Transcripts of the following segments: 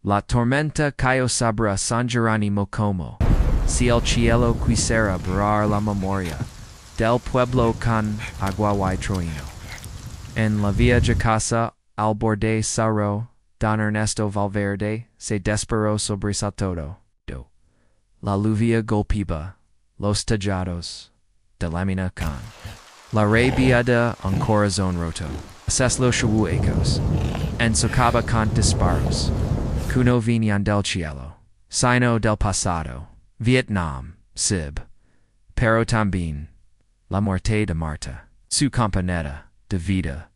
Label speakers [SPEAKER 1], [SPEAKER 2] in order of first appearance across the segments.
[SPEAKER 1] La tormenta cayó sobre San Jerónimo como si el cielo quisiera borrar la memoria del pueblo con agua y trueno. En la vieja casa al borde cerró don Ernesto Valverde se desperó sobre todo. La lluvia golpeaba los tejados de lámina con la rabia de un corazón roto. Ases los ecos en socava con disparos que no venían del cielo, sino del pasado. Vietnam, Sib, pero también la muerte de Marta, su compañera de vida,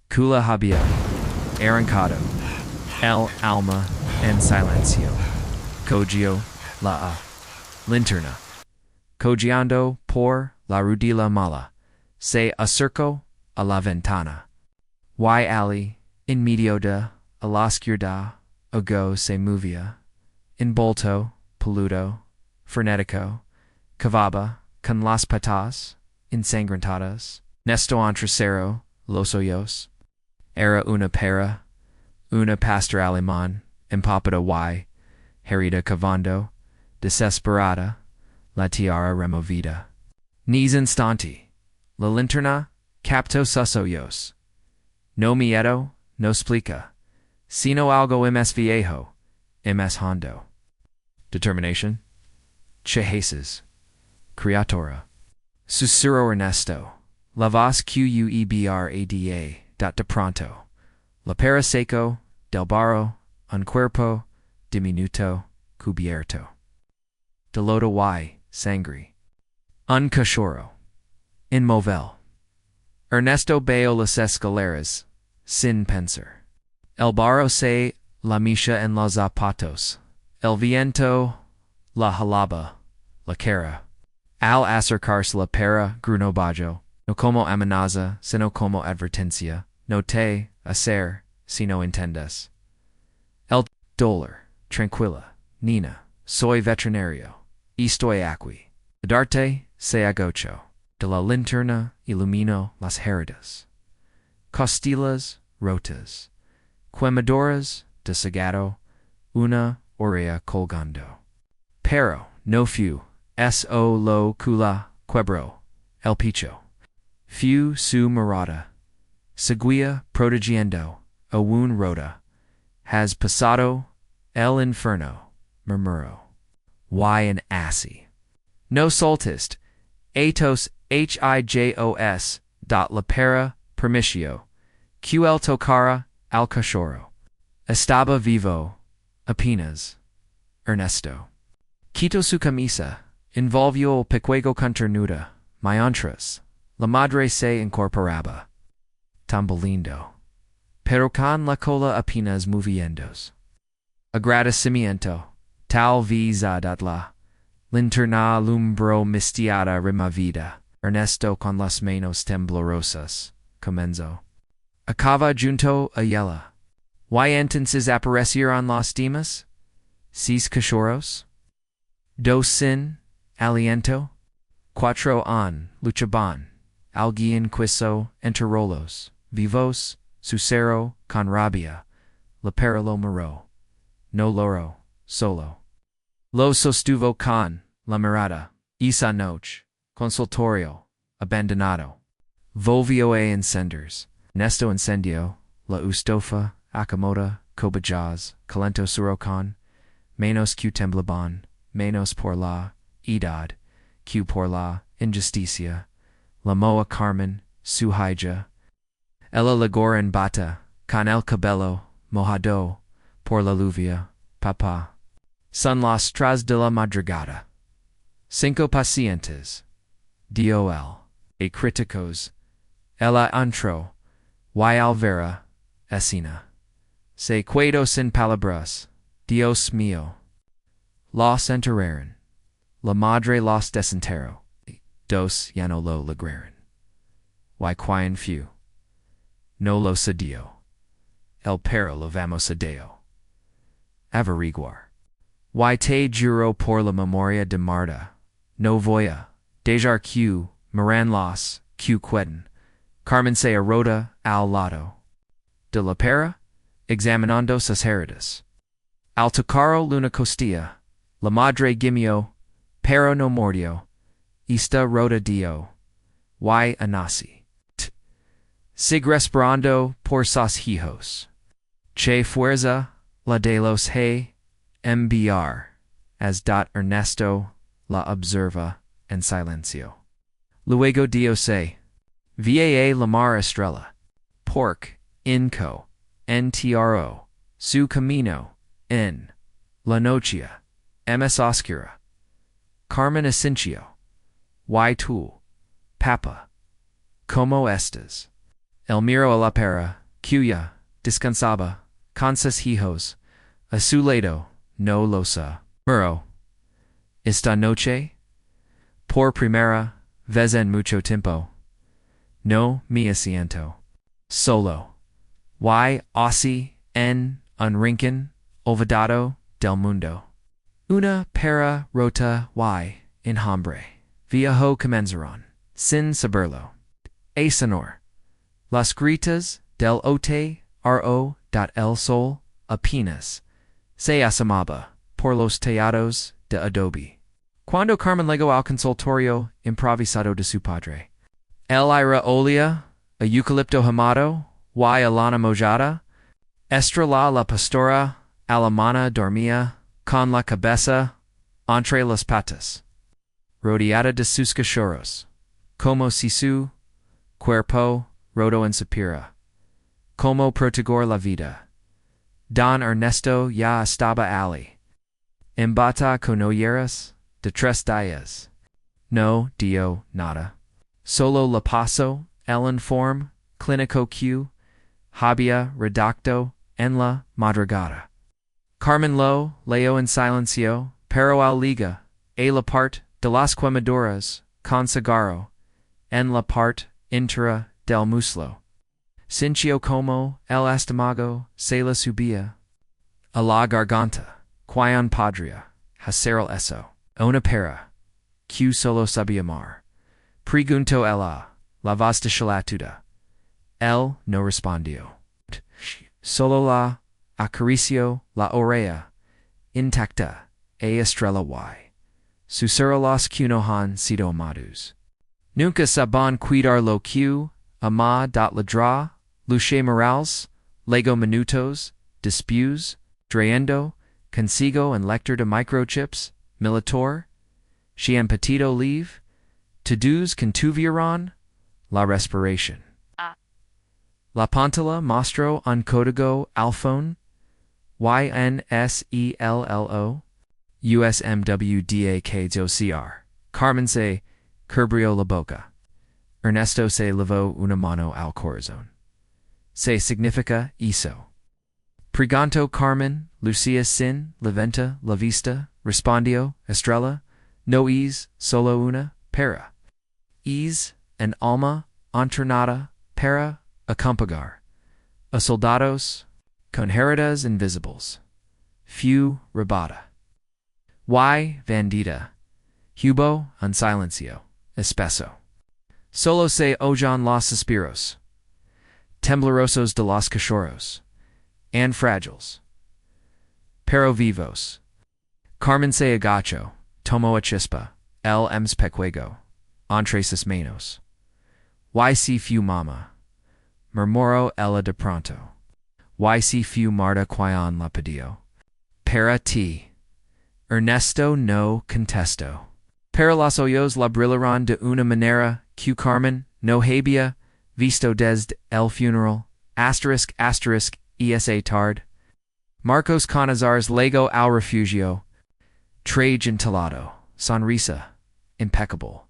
[SPEAKER 1] que la había arrancado el alma en silencio. Cogió la linterna, cogiendo por la rudila mala, se acercó a la ventana. Y allí, en medio de la oscuridad, algo se movía, envolto, peludo, frenético, cavaba con las patas ensangrentadas, nesto entrecero los ojos. Era una perra, una pastor alemán, empapada y herida cavando, desesperada, la tiara removida. Nis instante, la linterna captó sus ojos. No miedo, no explica, sino algo más viejo, más hondo. Determination. Chehases. Criatura. Susurro Ernesto. La voz quebrada. Dat de pronto. La pera seco, del barro, un cuerpo, diminuto, cubierto. De lodo y sangre. Un cachorro. Inmovel. Ernesto veo las escaleras, sin pensar. El barro se la misha en los zapatos. El viento la jalaba, la cara. Al acercarse la perra gruñó bajo, no como amenaza, sino como advertencia, no te hacer, si no entiendes. El dolor, tranquila, Nina, soy veterinario, estoy aquí. Darte se agocho, de la linterna ilumino las heridas. Costillas rotas, quemaduras de sagado, una oreja colgando. Pero no fu, so lo cula quebró, el picho. Fu su mirada. Seguía protegiendo, aún rota. Has pasado el inferno, murmuró. Y en así. No soltist, atos hijos, dot la pera permicio, ql tocara al cachorro. Estaba vivo, apenas, Ernesto. Quitó su camisa, envolvió el pequeño con ternura, mientras, la madre se incorporaba. Tambolindo. Pero con la cola apenas moviéndose. Agradecimiento, tal vez dat la linterna alumbró mistiada removida. Ernesto con las manos temblorosas, comenzó. Acaba junto a ella. Y entonces aparecieron los demás? Seis cachorros? Dos sin aliento? Cuatro en luchaban. Alguien quiso enterrarlos, vivos, sucero con rabia. La perra lo miró. No loro, solo. Lo sostuvo con la mirada. Esa noche, consultorio, abandonado. Volvió a encenders. Ernesto encendió la estufa, acomoda, cobijas, calentó su con, menos que temblaban, menos por la edad, que por la injusticia, la moa Carmen, su hija. Ella legó en bata, con el cabello mojado, por la lluvia, papá. Son las 3 de la madrugada. 5 pacientes. Dol. E críticos. Ella entró. Y al vera, escena. Se quedó sin palabras. Dios mío. Los enterraron. La madre los desenterró. Dos ya no lo lograron. Y quien fu. No lo cedió. El perro lo vamos a Deo. Averiguar. Y te juro por la memoria de Marta. No voy a dejar que miran los que queden. Carmen se arroda al lado de la perra, examinando sus heridas. Al tocaro luna costilla, la madre gimió, pero no mordió, esta rota dio, y anasi. Sig respirando por sus hijos. Che fuerza, la de los he, mbr, as dot Ernesto la observa en silencio. Luego Dios se, va la mar estrella, pork, inco, ntro, su camino, en, la noche, ms oscura, Carmen Asincio, y tú, papa, como estas, el miro a la perra, cuya, descansaba, con sus hijos, a su lado, no losa, muro, esta noche, por primera vez en mucho tiempo, no me asiento, solo, y así, en un rincón, olvidado del mundo. Una perra rota y enjambre, viejo comenzaron, sin saberlo. A sonor. Las gritas del ote ro. El sol apenas se asomaba por los tejados de adobe. Cuando Carmen llegó al consultorio improvisado de su padre. El aire olía a eucalipto hamado y a lana mojada. Estrella la pastora alemana dormía con la cabeza entre las patas, rodeada de sus cachorros, como si su cuerpo roto en supira, como proteger la vida. Don Ernesto ya estaba allí. Embata con oyeras de 3 días. No dio nada. Solo la paso, el informe clínico que había redacto en la madrugada. Carmen lo leo en silencio, pero al liga, a la parte de las quemaduras, con cigarro, en la parte entera del muslo. Sintió como el estómago se le subía a la garganta, quion podría hacer eso. Una perra, que solo sabía amar. Preguntó ella, la voz deslatuda. Él no respondió. Solo la acarició la oreja, intacta, e estrella y. Susurró los que no han sido amados. Nunca saben cuidar lo que ama dot ladra, luche morals, lego minutos, después, trayendo, consigo en lector de microchips, militar, si en petito live, todos contuvieron la respiración. La pantalla mostró un código alphone, YNSELLO, USMWDAK2CR. Carmen se cubrió la boca. Ernesto se lavó una mano al corazón. Se significa hizo. Preguntó Carmen, Lucía sin levanta la vista, respondió Estrella, no es solo una perra. Es an alma entrenada para acompañar a soldados con heridas invisibles. Few rebata. Y vendida. Hubo un silencio espeso. Solo se oyen los suspiros temblorosos de los cachorros, and frágiles, pero vivos. Carmen se agachó, tomó a chispa, el pequeño, entre sus manos. Y si fu mama, murmuró ella de pronto. Y si fu Marta quion la pidió. Para ti. Ernesto no contestó. Pero los ojos la brillaron de una manera que Carmen no había visto desde el funeral, esa tarde. Marcos Canizars llegó al refugio, traje entalado, sonrisa, impeccable,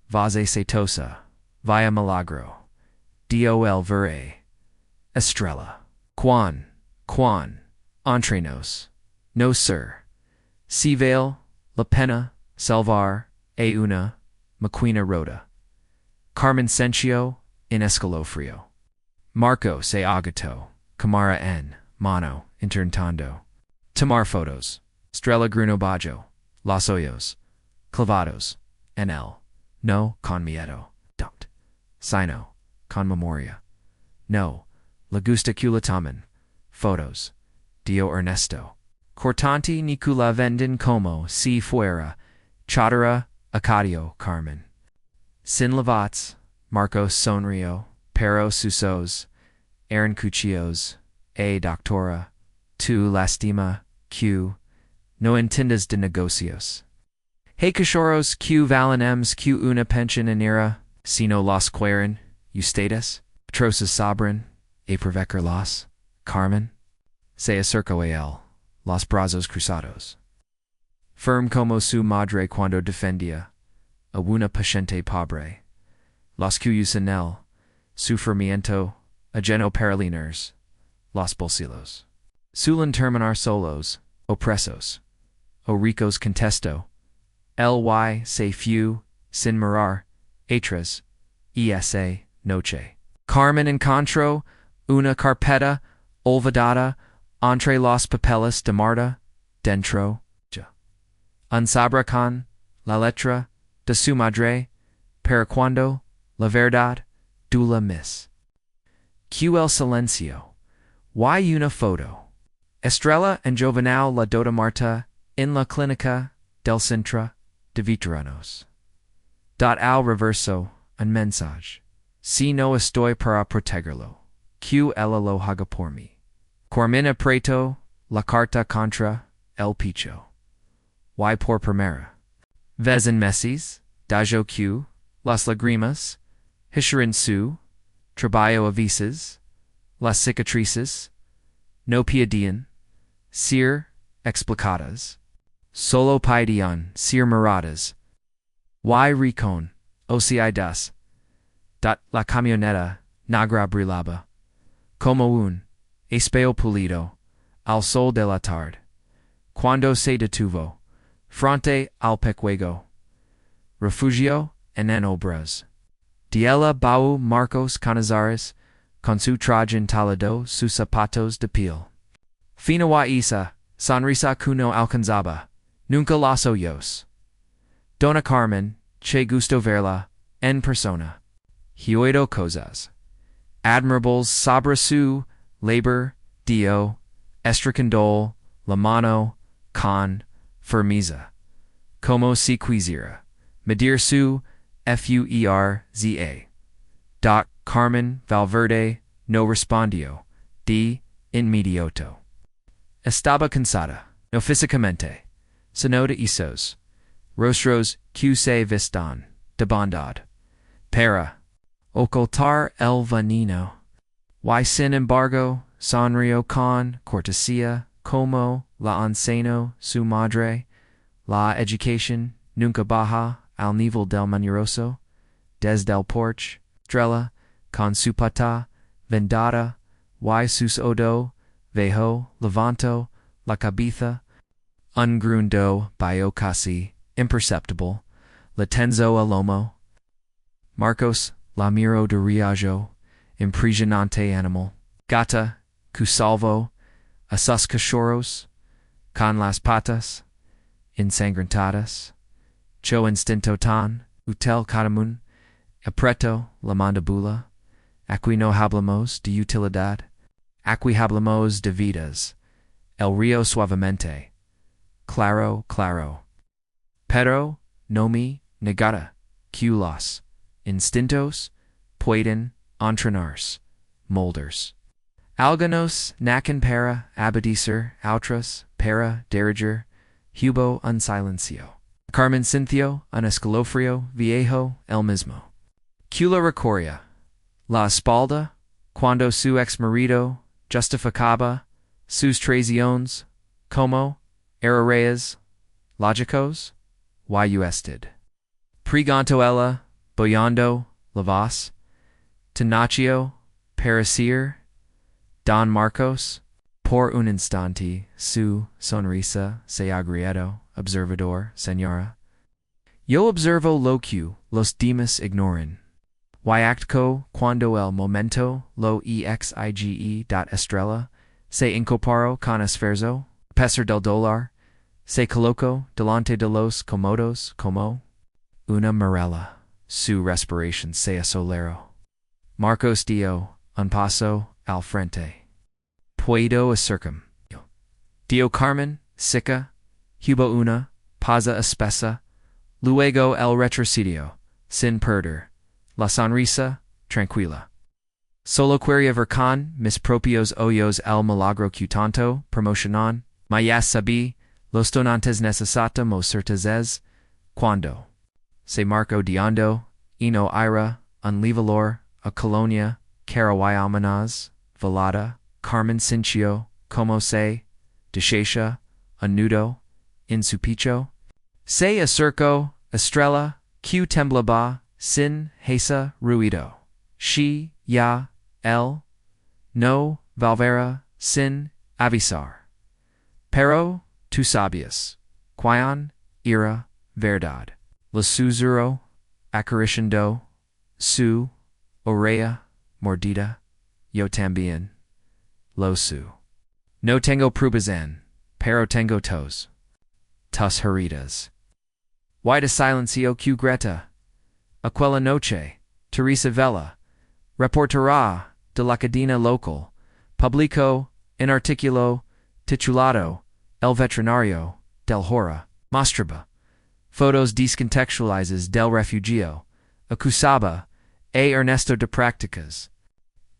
[SPEAKER 1] voz aceitosa, via milagro, dol veré, estrella, quan, entre nos, no sir, si vale la pena salvar a una maquina rota. Carmen senció en escalofrío. Marco se agotó, cámara en mano, intentando tomar fotos. Estrella Gruno Bajo, los ojos, clavados, en él, no con miedo, don't, sino, con memoria. No, le gusta que le tomen fotos, dio Ernesto. cortanti nicula vendin como si fuera, chatera acadio Carmen. Sin lavats, Marcos sonrio, pero susos, eran cuchillos, doctora, tu lastima, q, no entiendes de negocios. Hey Cachorros, q valenems q una pension enera, sino los quieren, ustedes, petrosas sabran, prevecer los, Carmen, se acercó a él, los brazos cruzados. Firm como su madre cuando defendía, a una paciente pobre, los cuyos en él, sufrimiento, ajeno paraliners, los bolsillos. Suelen terminar solos, opresos, o ricos contesto, ly se few, sin mirar, atrás, esa, noche. Carmen encontró una carpeta olvidada entre los papeles de Marta, dentro, unsabra con la letra de su madre, para cuando, la verdad, dula miss. Q el silencio, y una foto. Estrella en Jovenal la Dota Marta, en la clínica del centro de veteranos. Al reverso, un mensaje. Si no estoy para protegerlo. Q ella lo haga por mí. Carmen aprieto la carta contra el picho. Y por primera vez en meses, dajo Q, las lágrimas, hisherin su, trabajo a veces, las cicatrices, no piedían, ser explicadas, solo pedían ser miradas, y recon, osiidas, dat la camioneta negra brillaba, como un espejo pulido, al sol de la tarde, cuando se detuvo, frente al pecuego, refugio en obras. Diela Bau Marcos Canizares, con su traje entalado sus zapatos de piel. Fina y isa, sonrisa cuno alcanzaba, nunca los ojos. Dona Carmen, che gusto verla, en persona. He oído cosas admirables sobre su labor, dio, estracandol, la mano, con, firmeza. Como si quisiera medir su fuerza. Doc Carmen Valverde no respondió de inmediato. Estaba cansada, no físicamente, sino de esos rostros que se vistan de bondad, para ocultar el veneno. Y sin embargo, sonrió con cortesía como la enseñó su madre. La educación nunca baja al nivel del mañoso. Desde el porche, Estrella, con su pata vendada, y sus odo, vejo, levanto, la cabeza, un grundo bio casi imperceptible, la tenzo al lomo. Marcos, la miro de riajo, impresionante animal, gata, que salvó a sus cachorros, con las patas ensangrentadas, cho instinto tan, utel catamun, aprieto la mandíbula, aquí no hablamos de utilidad, aquí hablamos de vidas, el río suavemente, claro, claro. Pero no me negara que los instintos pueden entrenarse, molders. Algunos nacen para obedecer, otros para diriger, hubo un silencio. Carmen sintió un escalofrío viejo el mismo. Que la recorría la espalda cuando su ex marido justificaba sus traiciones como errores lógicos y usted. Preguntó ella, boyando la voz, tenacio parecer Don Marcos. Por un instante, su sonrisa se agrietó, observador, señora. Yo observo lo que los demás ignoran. Y acto cuando el momento lo exige dat estrella, se incorporó con esfuerzo, a pesar del dolor, se colocó delante de los comodos como una mirela. Su respiración se aceleró. Marcos dio un paso al frente. Puedo acercarme. Dio Carmen, Sica, hubo una, pausa espesa, luego el retrocidio, sin perder, la sonrisa, tranquila. Solo quería ver con mis propios ojos el milagro que tanto promocionan, mas sabí, los donantes necesitamos certezas, cuando. Se marco de hondo, y no ira, un valor, a colonia, carawayamanas, velada, Carmen Cincio, como se, deshecha, a nudo, in su picho. Se acerco, estrella, que temblaba, sin hesa ruido. She, ya, el, no, valvera, sin avisar. Pero, tú sabías, quién era verdad. Lo susurro, acariciando, su, oreja, mordida, yo también, lo su. No tengo pruebas pero tengo tos. Tus heridas. Why de silencio que greta? Aquella noche, Teresa Vela, reportera de la cadena local, publicó en artículo titulado El veterinario del Hora, mostraba fotos descontextualizadas del refugio, acusaba a Ernesto de prácticas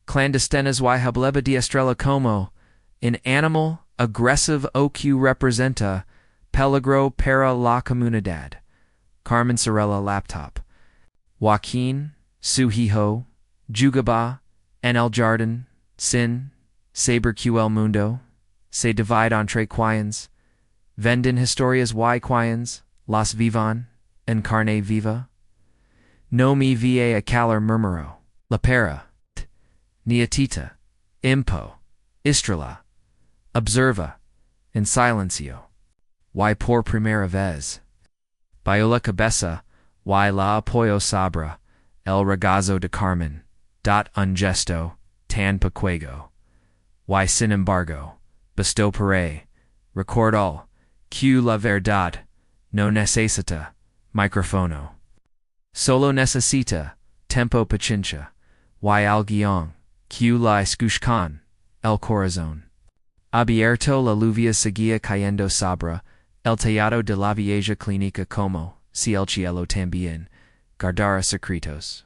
[SPEAKER 1] clandestinas y hablaba de estrella como an animal aggressive o que representa peligro para la comunidad. Carmen Sorella laptop. Joaquín, su hijo, jugaba en el jardín, sin saber que el mundo se divide entre quienes venden historias y quienes las vivan en carne viva. No me vi a calar murmuró, la perra, nietita, impo, estrella, observa, en silencio. Y por primera vez. Viola cabeza, y la apoyo sabra, el regazo de Carmen, dot un gesto, tan pequeño. Y sin embargo, besto pare, recordó, que la verdad, no necesita, micrófono. Solo necesita, tempo paciencia, y el guión, que la escuchan, el corazón. Abierto la lluvia seguía cayendo sobre el tellado de la vieja clínica como, si el cielo también, guardara secretos.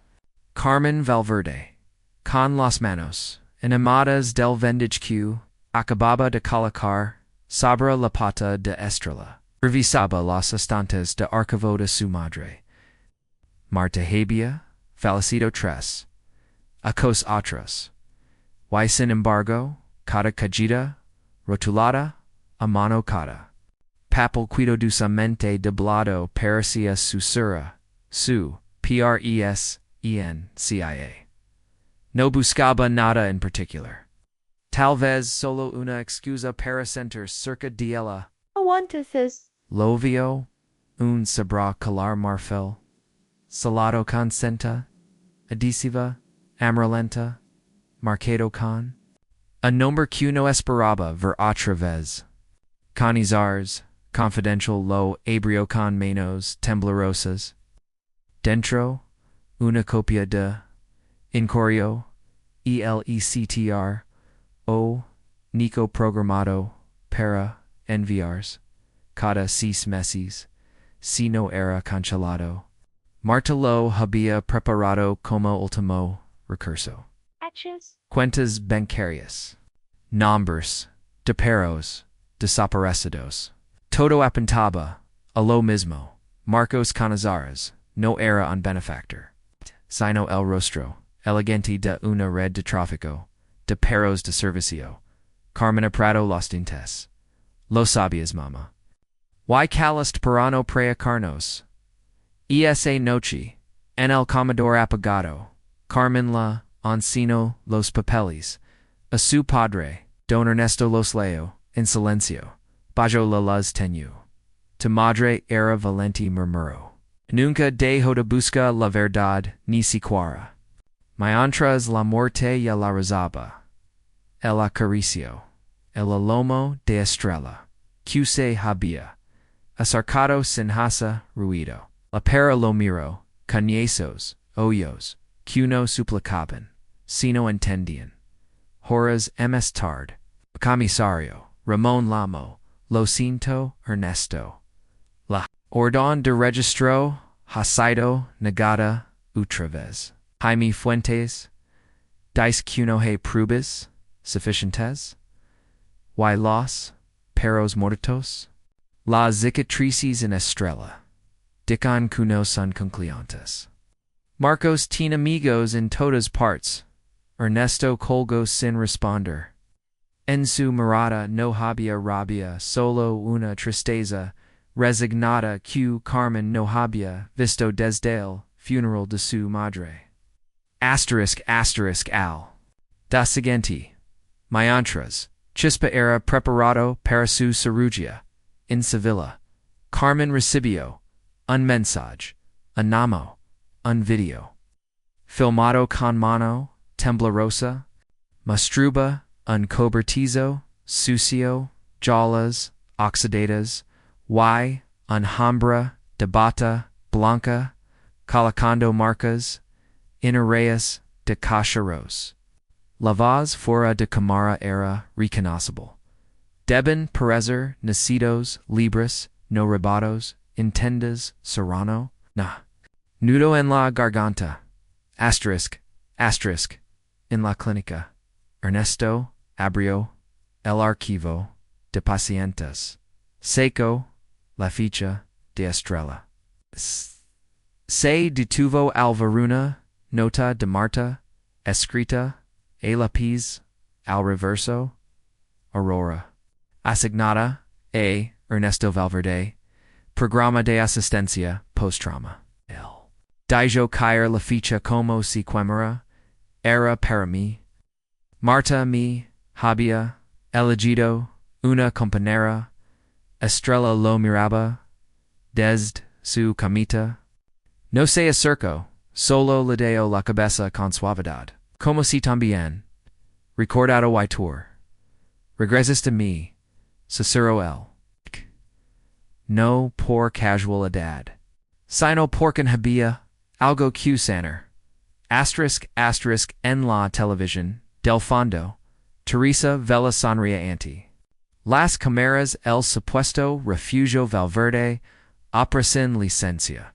[SPEAKER 1] Carmen Valverde, con las manos, enamoradas del vendedor que, acababa de colocar, sobre la pata de estrella, revisaba las estantes de archivo de su madre. Marta había, fallecido tres, acos otros. Y sin embargo, cada cajita, rotulada, a mano cada. Papel cuidadosamente doblado parecía susura, su, presencia. No buscaba nada en particular. Tal vez solo una excusa para sentir cerca de ella.
[SPEAKER 2] Aguantaces.
[SPEAKER 1] Lo vio, un sabra color marfil, salado con senta, adhesiva, amarillenta, marcado con. A nombre que no esperaba ver otra vez. Canizars, confidential lo abrió con manos temblorosas. Dentro, una copia de Incorrio, ELECTR, o Nico programado para enviars, cada 6 meses, si no era cancelado. Marta lo había preparado como último recurso.
[SPEAKER 2] Hatches.
[SPEAKER 1] Cuentas bancarias. Nombres, de perros, desaparecidos. Todo apuntaba, a lo mismo. Marcos Canizares, no era un benefactor. Sino el rostro, elegante de una red de tráfico, de perros de servicio. Carmena Prado los dientes. Lo sabías, mama. Y calist parano prea carnos. Esa noche, en el comedor apagado, Carmen la Oncino los papeles, a su padre, don Ernesto los leo, en silencio, bajo la luz tenue. Tu madre era valente murmuró. Nunca dejó de buscar la verdad, ni siquiera. Mientras la muerte y la rezaba. El acarició, el lomo de estrella, que se había, acercado sin hacer ruido. La perra lo miró, cañezos, hoyos, que no suplicaban, sino entendían. Horas más tarde, el comisario, Ramón Lamo, lo siento, Ernesto. La orden de registro ha sido negada otra vez. Jaime Fuentes, dice que no hay pruebas suficientes. Y los perros muertos, las cicatrices en estrella, dican que no son concluyentes. Marcos tiene amigos en todas partes. Ernesto colgó sin responder. En su mirada no había rabia, solo una tristeza resignada que Carmen no había visto desde el funeral de su madre. Asterisk al. Da siguiente. Mientras, Chispa era preparado para su cirugía. En Sevilla. Carmen recibió un mensaje, un namo, un video. Filmado con mano temblorosa, mostraba un cobertizo sucio, jalas, oxidadas, y alhambra de bata blanca, colocando marcas, inarrayas de cachorros. La voz fuera de cámara era reconocible. Deben parecer nacidos libres, no robados, entendas serrano, na. Nudo en la garganta, asterisk, en la clínica. Ernesto abrió el archivo de pacientes. Seco la ficha de estrella. Se detuvo al ver una nota de Marta, escrita a lápiz al reverso, Aurora. Asignada a Ernesto Valverde, programa de asistencia post-trauma. Dijo caer la ficha como si quemara, era para mí. Marta me había elegido una compañera, Estrella lo miraba desde su camita. No se acercó, solo le dio la cabeza con suavidad. Como si también, recordado y tour. Regresas de mí, susurró él. No por casualidad. Sino porque había algo que sanar. Asterisk en la televisión, del fondo, Teresa Vela sonría ante. Las cámaras el supuesto refugio Valverde ofrecen licencia.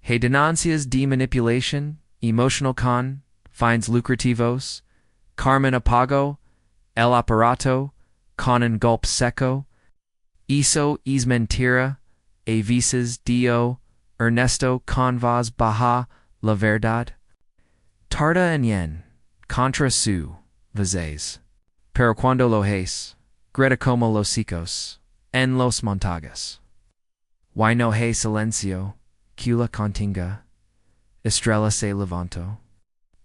[SPEAKER 1] Hay denuncias de manipulación emotional con fines lucrativos. Carmen apagó el aparato con un golpe seco. Hizo es mentira, a veces dio Ernesto con voz baja la verdad. Tarda en contra su veces. Pero cuando lo hace, grita como los chicos en los montajes. Y no hay silencio que la contenga. Estrella se levantó.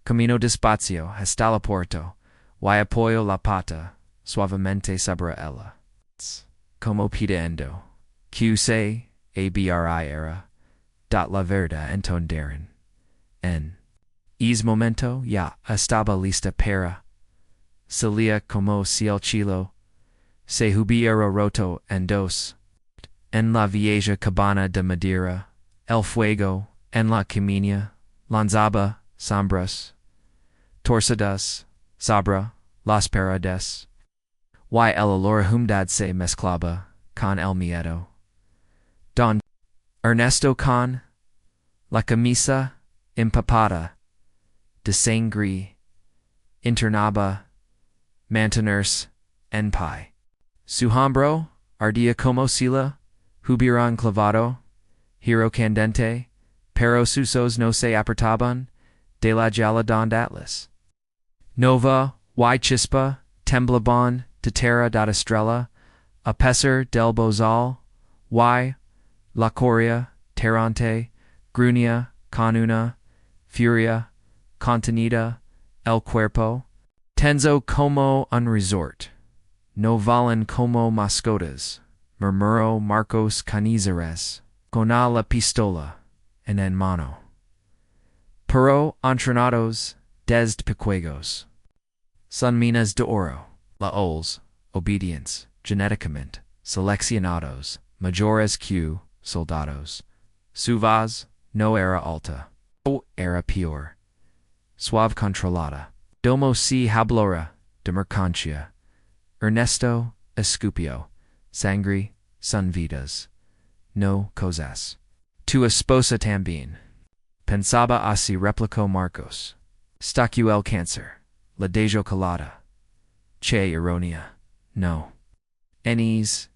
[SPEAKER 1] Camino despacio hasta la puerta y apoyó la pata suavemente sobre ella. Como pidiendo que se abri era dat la verdad entendieran. En ese momento ya estaba lista para salía como si el cielo se hubiera roto en dos. En la vieja cabana de madera, el fuego en la chimenea lanzaba sombras torcidas sobre las paredes, y el olor a humedad se mezclaba con el miedo. Don Ernesto con la camisa empapada de sangre internaba mantenerse en pie. Su hombro ardía como si la hubieran clavado, giro candente, pero sus ojos no se apartaban de la llama don Atlas. Nova y chispa temblaban de terra da estrella, a pesar del bozal, y la coria terrante gruñía con una furia contenida el cuerpo. Tenzo como un resort. No valen como mascotas, murmuró Marcos Canizares, con la pistola en mano. Pero entrenados desde pequeños. Son minas de oro, laos, obedientes, genéticamente, seleccionados, mayores que soldados. Su voz no era alta, o era peor. Suave controlada. Domo si hablora de mercancía. Ernesto escupió, sangre, son vidas, no cosas. Tu esposa también. Pensaba así replicó Marcos. Stacqueó el cáncer. La dejo calada. Che ironía. No. Enis,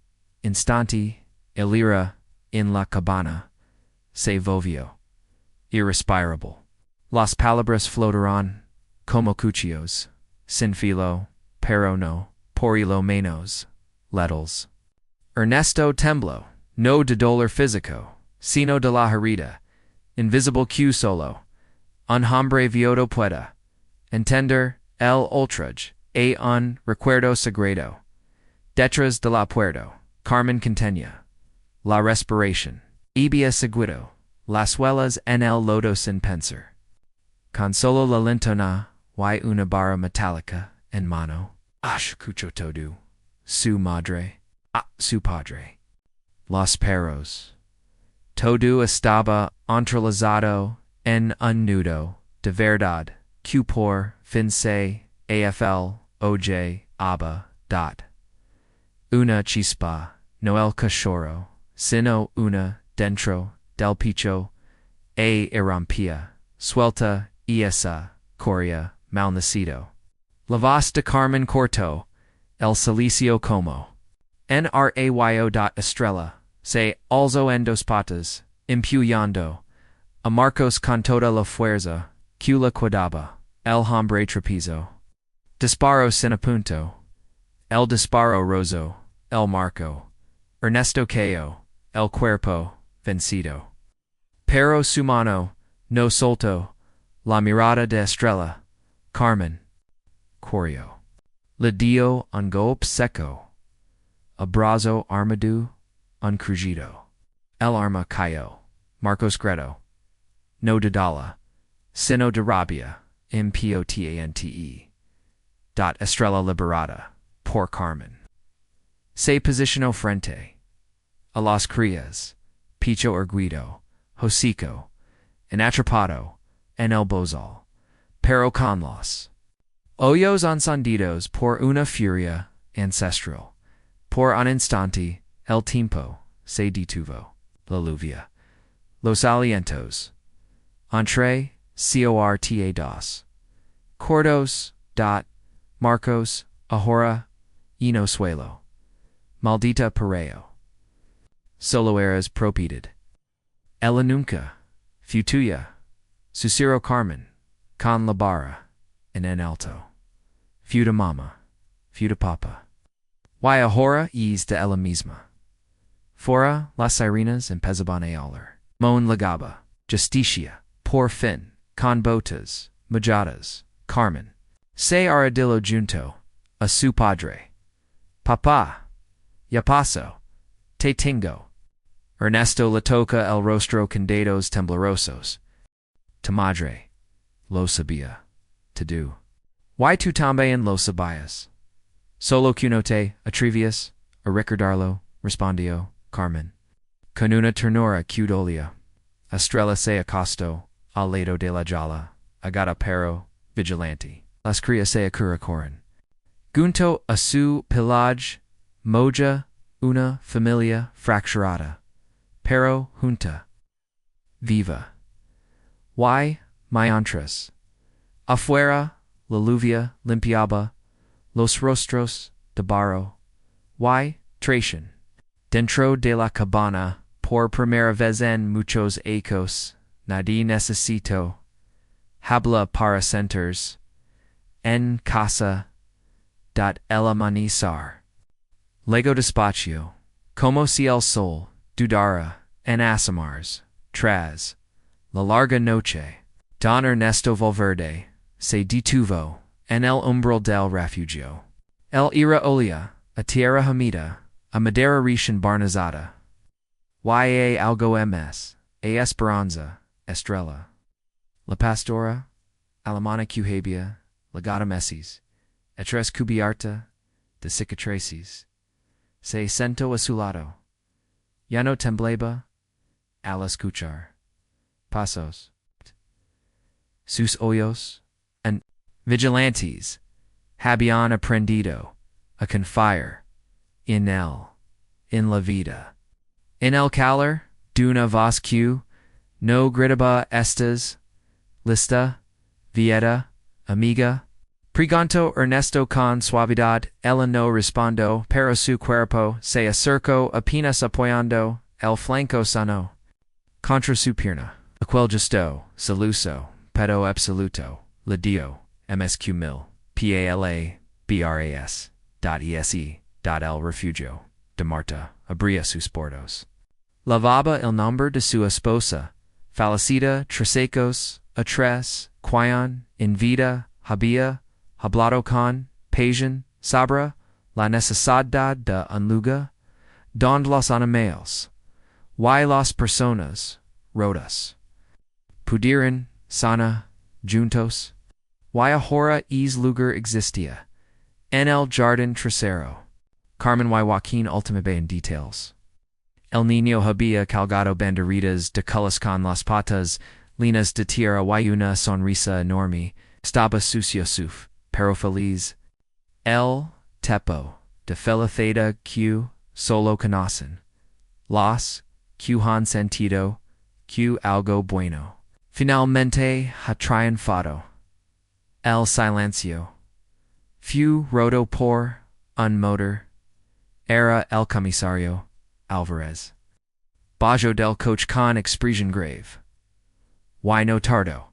[SPEAKER 1] instanti, el ira, en la cabana, se volvió irrespirable. Las palabras flotaron, como cuchillos, sin filo, pero no, por lo menos, letals. Ernesto tembló, no de dolor físico, sino de la herida, invisible que solo, un hombre viejo pueda, entender el ultraje, a un recuerdo sagrado. Detrás de la puerta, Carmen contenía la respiración. Había seguido las huellas en el lodo sin pensar. Con solo la lentona y una barra metálica en mano. Escuchó todo. Su madre. Su padre. Los perros. Todo estaba entrelazado en un nudo de verdad que por fin se afl oj aba dot. Una chispa, no el cachorro, sino una dentro del pecho, irrompía, suelta y esa, corría, malnacido. La voz de Carmen cortó, el silicio como. Nrayo dot estrella, se alzó en dos patas, impuyando, a Marcos con toda la fuerza, que la cuidaba, el hombre trapezo. Disparo sin apunto. El disparo rozo, el marco. Ernesto cayó, el cuerpo, vencido. Pero su mano, no soltó, la mirada de estrella, Carmen. Corrió. Le dio un golpe seco. Abrazo armado, un crujido. El arma cayó. Marcos gritó. No de dala, sino de rabia, impotente. Dot estrella liberada, por Carmen. Se posicionó frente a las crías, picho erguido, hocico, en atrapado, en el bozal, pero con los ojos encendidos por una furia ancestral. Por un instante, el tiempo se detuvo. La lluvia. Los alientos. Entre corta dos. Cordos. Dot. Marcos. Ahora. Y no suelo. Maldita pareo. Solo eras propeded. Ella nunca. Futuya. Susurro Carmen. Con la barra. En alto. Futa mama. Futa papa. Y ahora es de ella misma. Fora las sirenas empezaban a oler. Mon legaba. Justicia. Por fin. Con botas. Mojadas. Carmen. Se arrodilló junto. A su padre. Papá. Ya paso. Te tengo. Ernesto le toca el rostro con dedos temblorosos. Tu madre. Lo sabía. Te do. Y tú también lo sabías. Solo que no te atrevías a recordarlo, respondió Carmen. Con una ternura que dolía. Estrella se acostó al lado de la jala, agata pero vigilante. Las crías se acurrucaron. Junto a su pelage, moja una familia fracturada, pero junta. Viva. Y, mientras. Afuera, la lluvia limpiaba los rostros de barro. Y, traición. Dentro de la cabana, por primera vez en muchos ecos, nadie necesito. Habla para centers. En casa. Dat el amanecer. Lego despacio. Como si el sol dudara en asomarse tras la larga noche. Don Ernesto Valverde se detuvo en el umbral del refugio. El ira olía a tierra humida, a madera recién barnizada. Y algo ms, a esperanza, estrella. La pastora, alemana cuhabia, legata mesis, etres cubierta de cicatrices. Se sentó a su lado. Ya no temblaba al escuchar. Pasos. Sus ojos, and vigilantes, habían aprendido a confiar en él. in la vida. En el calar, d'una voz que no gritaba estas, lista, vieta, amiga. Pregunto Ernesto con suavidad, ella no respondo, pero su cuerpo se acercó apenas apoyando el flanco sano. Contra su pierna, aquel gesto, saluso, pedo absoluto, le dio, msq mil, pala, bras, ese, el refugio, de Marta, abría sus portos. Lavaba el nombre de su esposa, falecida tresecos, a tres, quion, en vida, había, hablado con, pasión, sabra, la necesidad de un lugar, donde los animales, y las personas, rotas, pudieran, sana, juntos, y ahora es lugar existía, en el jardín trasero. Carmen y Joaquín ultimabe en details. El niño había colgado banderitas de culas con las patas, linas de tierra y una sonrisa enorme, estaba sucio suf, pero feliz. El tepo de felicidad que solo conocen. Los que han sentido que algo bueno finalmente ha triunfado. El silencio fue roto por un motor. Era el comisario Alvarez. Bajo del coche con expresión grave. Y no tardo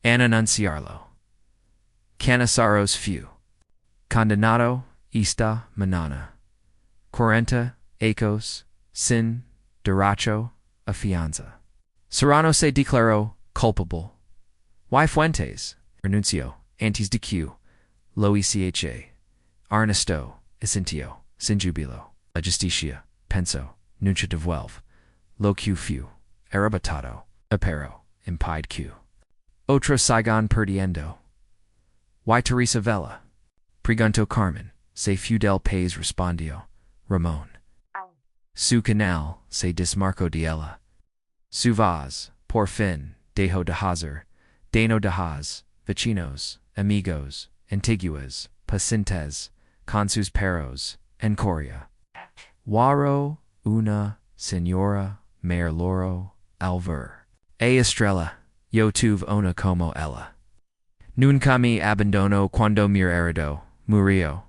[SPEAKER 1] en anunciarlo. Canizaros few. Condenado esta mañana. 40 ecos sin derecho a fianza. Serrano se declaró culpable. Y Fuentes renunció antes de que lo hiciera. Ernesto asintió sin júbilo. La justicia pensó nunca devuelve lo que fue arrebatado, pero impide que otro sigan perdiendo. Y Teresa Vela preguntó Carmen, se fue del país respondió Ramón. Su canal se desmarcó de ella. Su voz, por fin, dejó de hacer, deno de haz, vecinos, amigos, antiguas, pacientes, con sus perros, en coria. Waro, una, señora, mer loro, al ver. E estrella, yo tuve una como ella. Nunca me abandono cuando mi heredó, murió.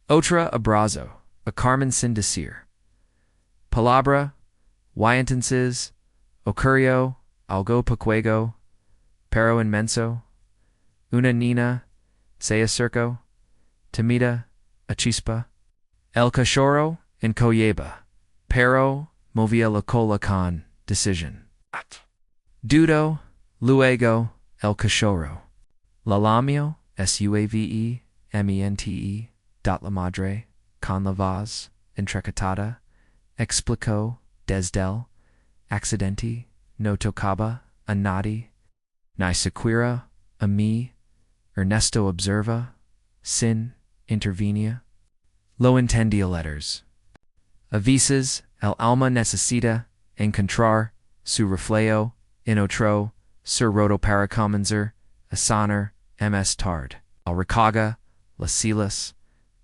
[SPEAKER 1] Otra abrazo, a Carmen sin decir. Palabra, y entonces, ocurrió, algo pequeño, pero inmenso. Una niña, se acercó, timida, a chispa. El cachorro, encolleba, pero movía la cola con decisión. Dudo, luego, el cachorro. La lamio, suave, mente, dot la madre, con la voz, entrecatada, explicó, desde el accidente, no tocaba a nadie, ni siquiera a mí. Ernesto observa, sin intervenir. Lo entendía letters. A veces, el alma necesita encontrar su reflejo en otro, ser roto para comenzar a sanar más tarde. Al recaga, las silas,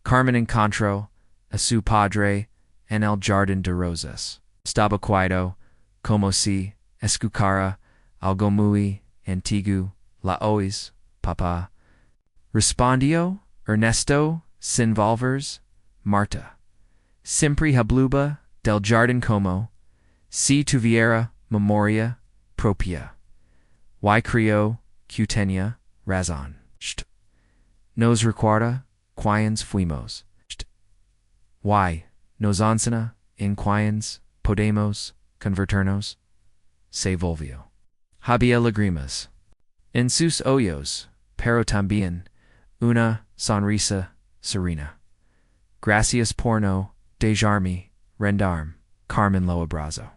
[SPEAKER 1] Carmen encontró a su padre en el jardín de rosas. Estaba quieto, como si escuchara algo muy antiguo. La oís, papá. Respondió Ernesto sin volvers, Marta. Siempre habluba del jardín como si tuviera memoria propia. Y creyó que tenía razón. Nos recuerda quiénes fuimos. Y nos enseña en quiénes podemos convertirnos. Se volvió. Había lágrimas en sus ojos, pero también una sonrisa serena. Gracias por no dejarme rendirme, Carmen lo abrazó.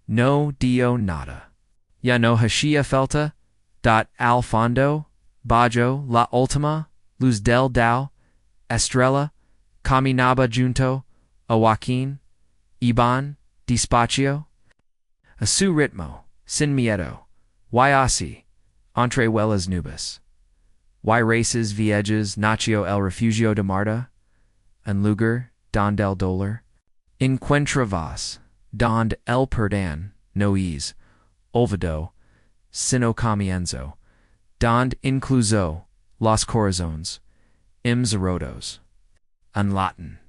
[SPEAKER 1] No dio nada. Ya no hacía falta, al fondo, bajo la última luz del dao, estrella, caminaba junto a Joaquín, iban despacio, a su ritmo, sin miedo, y así, entre las nubes. Y races viejas nació el refugio de Marta, un lugar donde el dolor Encuentravas, donde el perdan, nois, olvidó, sino comienzo, donde incluso, los corazones, imzerotos. En Latin.